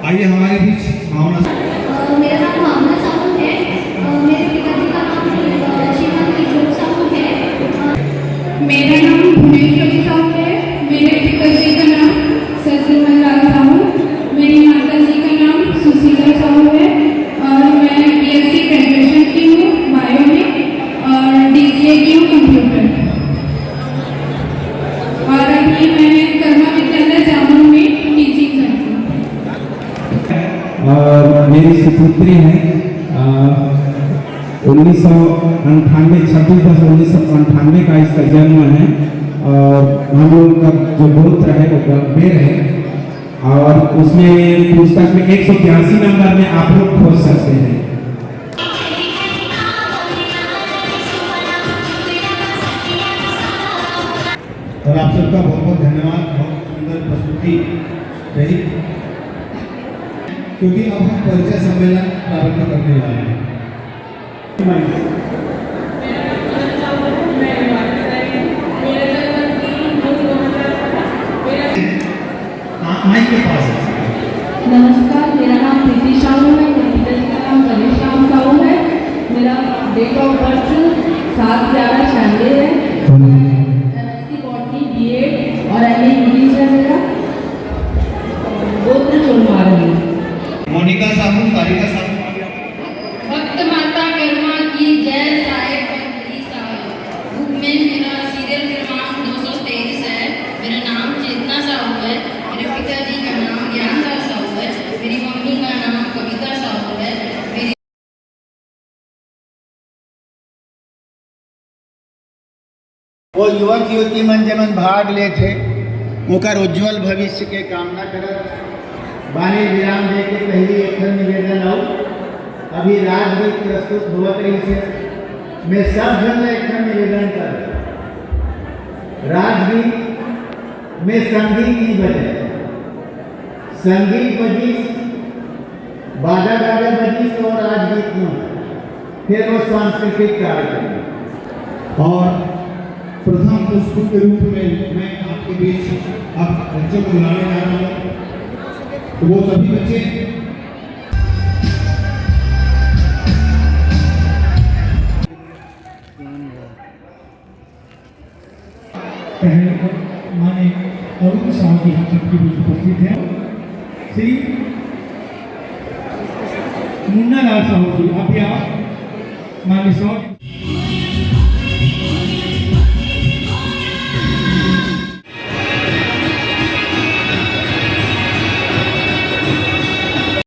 आइए हमारे बीच भावना। मेरा नाम भावना साहू है। मेरे पिताजी का नाम श्रीमती किशोर साहू है। मेरा नाम भुवनेश्वरी साहू है। मेरे पिताजी का नाम शत्रुघ्न लाल साहू, मेरी माता जी का नाम सुशीला साहू है और मैं बीएससी ग्रेजुएशन की हूँ बायो में और डीसीए की हूँ कंप्यूटर। और अभी मैं कर्मा विद्यालय जामुन में टीचिंग करती हूँ। और मेरी सुपुत्री है 1998 का इसका जन्म है और हम लोग का जो गोत्र है वो गंभीर है और उसमें पुस्तक में 182 नंबर में आप लोग खोज सकते हैं। और आप सबका बहुत बहुत धन्यवाद। बहुत सुंदर प्रस्तुति रही, क्योंकि अब हम परिचय सम्मेलन प्रारंभ करने वाले हैं। माइक के पास नमस्कार, मेरा नाम प्रीति साहू है। मेरे पिताजी का नाम गणेश राम साहू है। मेरा डेट ऑफ बर्थ 7/11/96 है। एमएससी बॉटनी बीएड और एमए इंग्लिश है मेरा। गोत्र चोरमार है। मोनिका साहू, सारिका साहू। भक्त माता कर्मा की जय साहेब और हरी साहब। बुक में मेरा सीरियल क्रमांक 223 है। मेरा नाम चेतना साहू है। मेरे पिताजी का नाम ज्ञानदास साहू है। मेरी मम्मी का नाम कविता साहू है। मेरी वो युवक युवती मन जमन भाग ले थे ओकर उज्जवल भविष्य के कामना करत बानी विराम दे के पहली एक निवेदन आओ। अभी राजगीत प्रस्तुत हुआ रही से मैं सब जन एक निवेदन कर राजगीत में संगीत की बजे संगीत बजी बाजा गाजा बजी तो राजगीत में फिर वो सांस्कृतिक कार्यक्रम। और प्रथम पुष्प के रूप में मैं आपके बीच अब बच्चों को बुलाने जा रहा हूँ। तो वो सभी बच्चे माने अरुण साहू जी हम सबके बीच उपस्थित हैं। श्री मुन्ना लाल साहू जी, आप यहाँ मान्य साहू